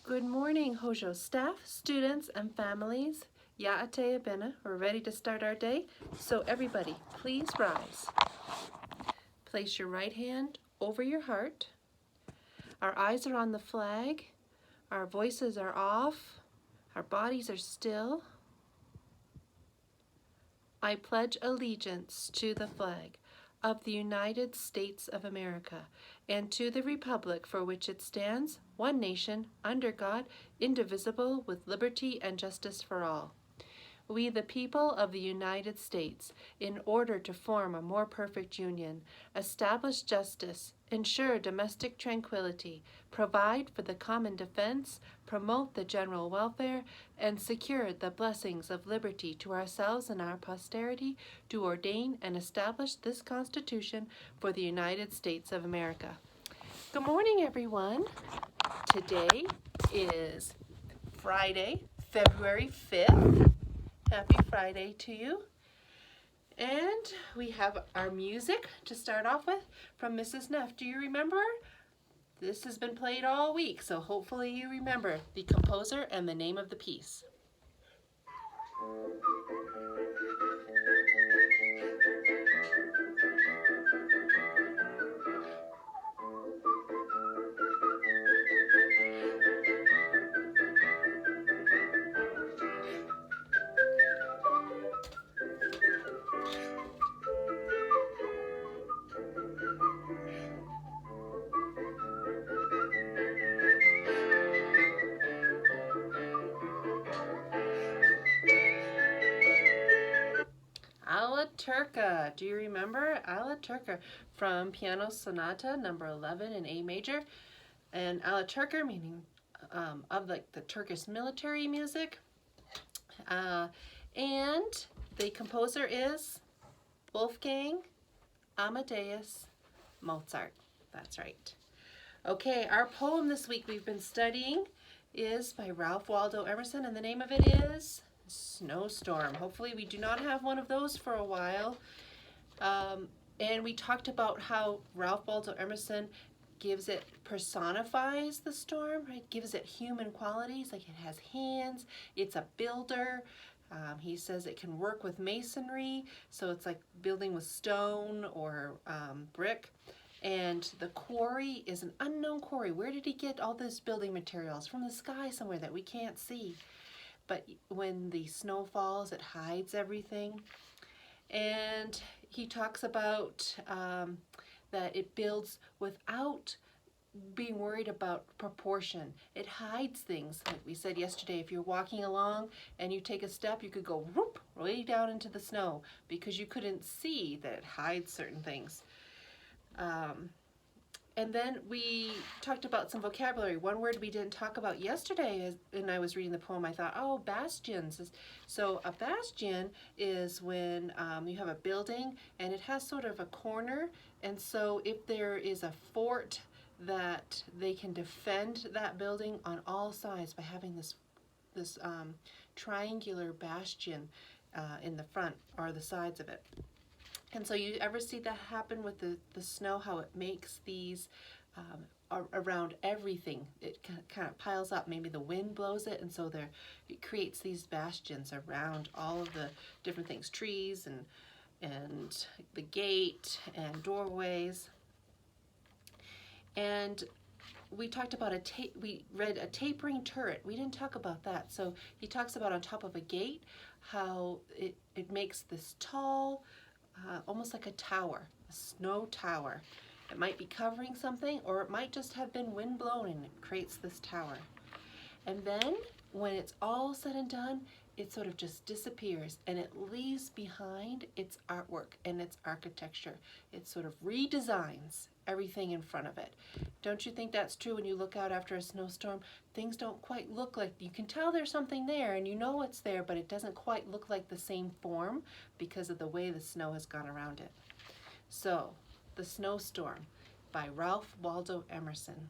Good morning, Hojo staff, students, and families. Ya'ate Abena, we're ready to start our day. So everybody, please rise. Place your right hand over your heart. Our eyes are on the flag. Our voices are off. Our bodies are still. I pledge allegiance to the flag of the United States of America and to the republic for which it stands, one nation, under God, indivisible, with liberty and justice for all. We, the people of the United States, in order to form a more perfect union, establish justice, ensure domestic tranquility, provide for the common defense, promote the general welfare, and secure the blessings of liberty to ourselves and our posterity, do ordain and establish this Constitution for the United States of America. Good morning, everyone. Today is Friday, February 5th. Happy Friday to you. And we have our music to start off with from Mrs. Neff. Do you remember? This has been played all week, so hopefully you remember the composer and the name of the piece. Alla Turca. Do you remember Alla Turca from Piano Sonata number 11 in A major? And Alla Turca meaning of like the Turkish military music. And the composer is Wolfgang Amadeus Mozart. That's right. Okay, our poem this week we've been studying is by Ralph Waldo Emerson, and the name of it is Snowstorm. Hopefully we do not have one of those for a while. And we talked about how Ralph Waldo Emerson personifies the storm, right? Gives it human qualities, like it has hands, it's a builder. He says it can work with masonry, so it's like building with stone or brick. And the quarry is an unknown quarry. Where did he get all those building materials? From the sky somewhere that we can't see. But when the snow falls, it hides everything. And he talks about that it builds without being worried about proportion. It hides things. Like we said yesterday, if you're walking along and you take a step, you could go whoop way down into the snow because you couldn't see that it hides certain things. And then we talked about some vocabulary. One word we didn't talk about yesterday, and I was reading the poem, I thought, oh, bastions. So a bastion is when you have a building and it has sort of a corner, and so if there is a fort that they can defend that building on all sides by having this triangular bastion in the front or the sides of it. And so you ever see that happen with the snow, how it makes these around everything. It kind of piles up. Maybe the wind blows it, and so it creates these bastions around all of the different things, trees and the gate and doorways. And we talked about we read a tapering turret. We didn't talk about that. So he talks about on top of a gate, how it makes this tall, almost like a tower, a snow tower. It might be covering something, or it might just have been wind blown and it creates this tower. And then when it's all said and done, it sort of just disappears and it leaves behind its artwork and its architecture. It sort of redesigns everything in front of it. Don't you think that's true when you look out after a snowstorm? Things don't quite look like, you can tell there's something there and you know it's there, but it doesn't quite look like the same form because of the way the snow has gone around it. So, The Snowstorm by Ralph Waldo Emerson.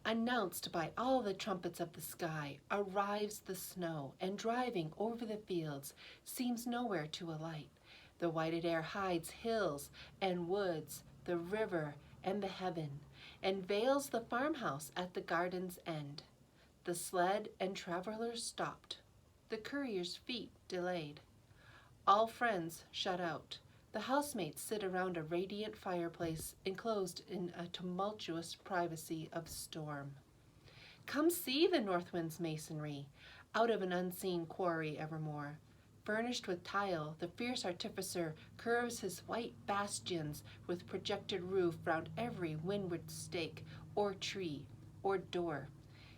Announced by all the trumpets of the sky, arrives the snow, and driving over the fields seems nowhere to alight. The whited air hides hills and woods, the river and the heaven, and veils the farmhouse at the garden's end. The sled and travelers stopped. The courier's feet delayed. All friends shut out. The housemates sit around a radiant fireplace, enclosed in a tumultuous privacy of storm. Come see the north wind's masonry, out of an unseen quarry evermore. Furnished with tile, the fierce artificer curves his white bastions with projected roof round every windward stake, or tree, or door.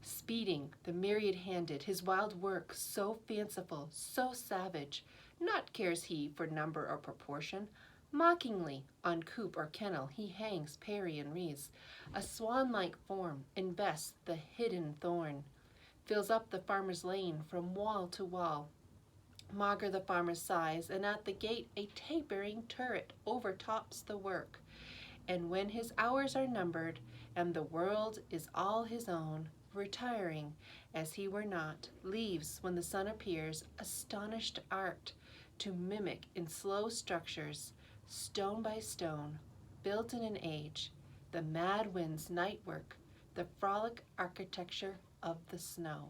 Speeding, the myriad-handed, his wild work so fanciful, so savage, naught cares he for number or proportion. Mockingly, on coop or kennel, he hangs parry and wreaths. A swan-like form invests the hidden thorn, fills up the farmer's lane from wall to wall. Maugre the farmer sighs, and at the gate a tapering turret overtops the work. And when his hours are numbered, and the world is all his own, retiring, as he were not, leaves, when the sun appears, astonished art, to mimic in slow structures, stone by stone, built in an age, the mad wind's night work, the frolic architecture of the snow.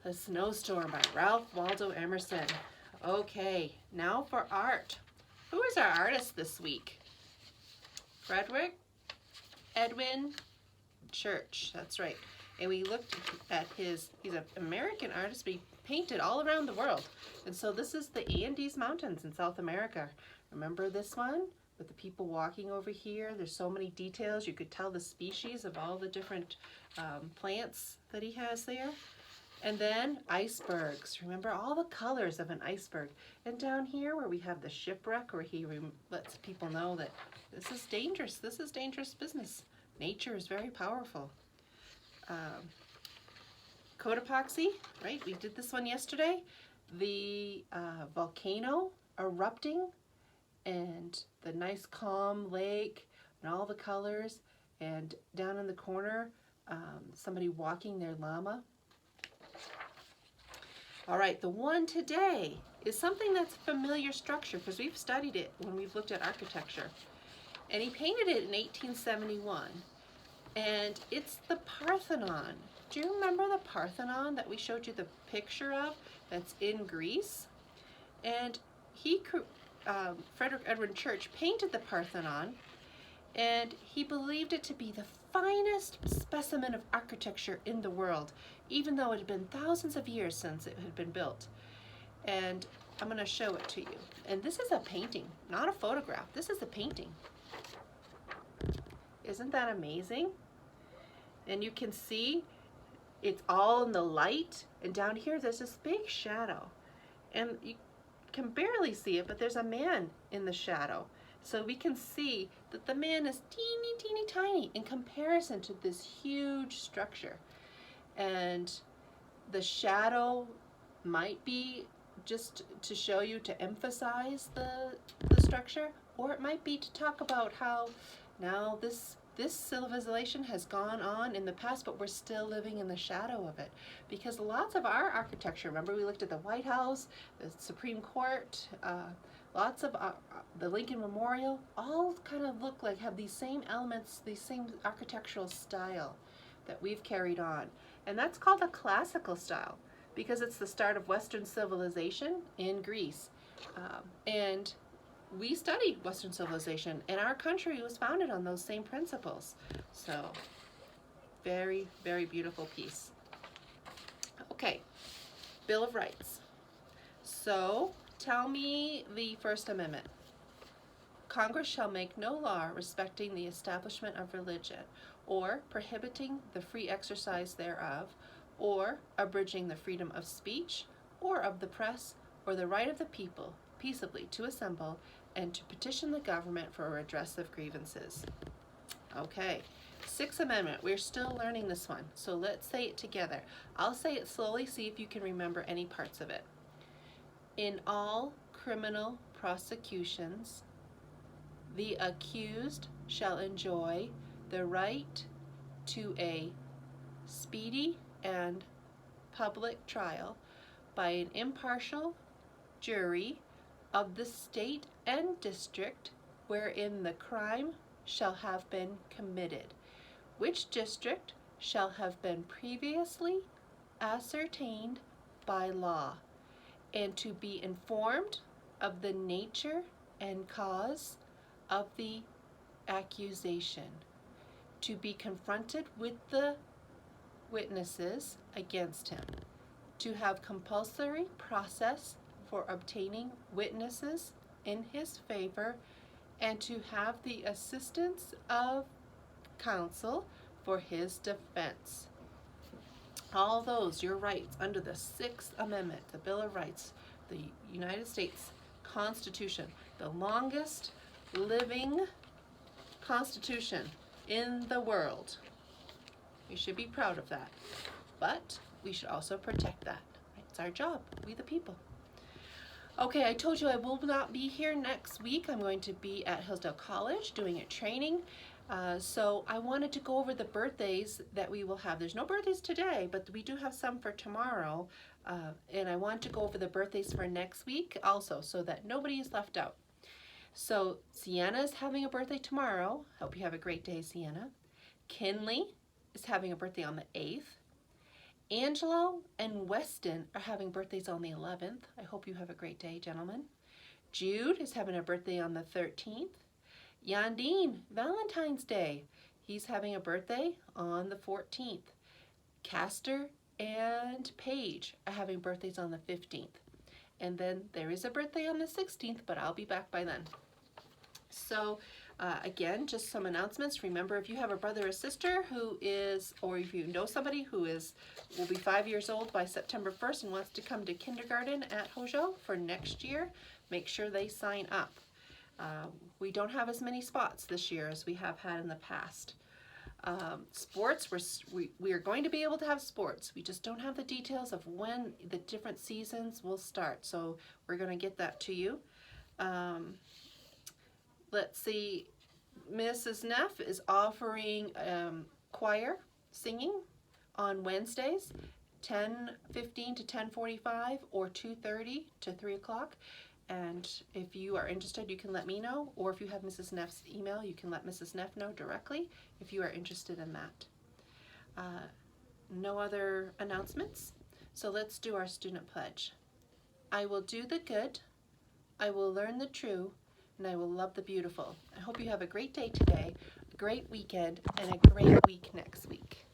The Snowstorm by Ralph Waldo Emerson. Okay, now for art. Who is our artist this week? Frederick Edwin Church, that's right. And we looked at he's an American artist, but he painted all around the world. And so this is the Andes Mountains in South America. Remember this one? With the people walking over here. There's so many details. You could tell the species of all the different plants that he has there. And then icebergs. Remember all the colors of an iceberg. And down here where we have the shipwreck, where he lets people know that this is dangerous. This is dangerous business. Nature is very powerful. Cotopaxi, right? We did this one yesterday. The volcano erupting and the nice calm lake and all the colors. And down in the corner, somebody walking their llama. All right, the one today is something that's a familiar structure because we've studied it when we've looked at architecture. And he painted it in 1871. And it's the Parthenon. Do you remember the Parthenon that we showed you the picture of that's in Greece? And Frederick Edwin Church painted the Parthenon, and he believed it to be the finest specimen of architecture in the world, even though it had been thousands of years since it had been built. And I'm going to show it to you. And this is a painting, not a photograph. This is a painting. Isn't that amazing? And you can see it's all in the light, and down here there's this big shadow. And you can barely see it, but there's a man in the shadow. So we can see that the man is teeny, teeny, tiny in comparison to this huge structure. And the shadow might be just to show you, to emphasize the structure, or it might be to talk about how now this civilization has gone on in the past, but we're still living in the shadow of it. Because lots of our architecture, remember we looked at the White House, the Supreme Court, lots of the Lincoln Memorial, all kind of look like, have these same elements, these same architectural style that we've carried on. And that's called a classical style because it's the start of Western civilization in Greece. And we studied Western civilization, and our country was founded on those same principles. So, very, very beautiful piece. Okay, Bill of Rights. So, tell me the First Amendment. Congress shall make no law respecting the establishment of religion, or prohibiting the free exercise thereof, or abridging the freedom of speech, or of the press, or the right of the people peaceably to assemble and to petition the government for a redress of grievances. Okay, Sixth Amendment, we're still learning this one, so let's say it together. I'll say it slowly, see if you can remember any parts of it. In all criminal prosecutions, the accused shall enjoy the right to a speedy and public trial by an impartial jury of the state and district wherein the crime shall have been committed, which district shall have been previously ascertained by law, and to be informed of the nature and cause of the accusation, to be confronted with the witnesses against him, to have compulsory process for obtaining witnesses in his favor, and to have the assistance of counsel for his defense. All those, your rights under the Sixth Amendment, the Bill of Rights, the United States Constitution, the longest living Constitution in the world. We should be proud of that. But we should also protect that. It's our job, we the people. Okay, I told you I will not be here next week. I'm going to be at Hillsdale College doing a training. So I wanted to go over the birthdays that we will have. There's no birthdays today, but we do have some for tomorrow. And I want to go over the birthdays for next week also, so that nobody is left out. So Sienna is having a birthday tomorrow. Hope you have a great day, Sienna. Kinley is having a birthday on the 8th. Angelo and Weston are having birthdays on the 11th. I hope you have a great day, gentlemen. Jude is having a birthday on the 13th. Yandine, Valentine's Day. He's having a birthday on the 14th. Castor and Paige are having birthdays on the 15th. And then there is a birthday on the 16th, but I'll be back by then. So again, just some announcements. Remember, if you have a brother or sister who is, or if you know somebody who will be 5 years old by September 1st and wants to come to kindergarten at Hojo for next year, make sure they sign up. We don't have as many spots this year as we have had in the past. Sports, we are going to be able to have sports. We just don't have the details of when the different seasons will start. So we're going to get that to you. Let's see, Mrs. Neff is offering choir singing on Wednesdays, 10:15 to 10:45 or 2:30 to 3 o'clock. And if you are interested, you can let me know, or if you have Mrs. Neff's email, you can let Mrs. Neff know directly if you are interested in that. No other announcements, so let's do our student pledge. I will do the good, I will learn the true, and I will love the beautiful. I hope you have a great day today, a great weekend, and a great week next week.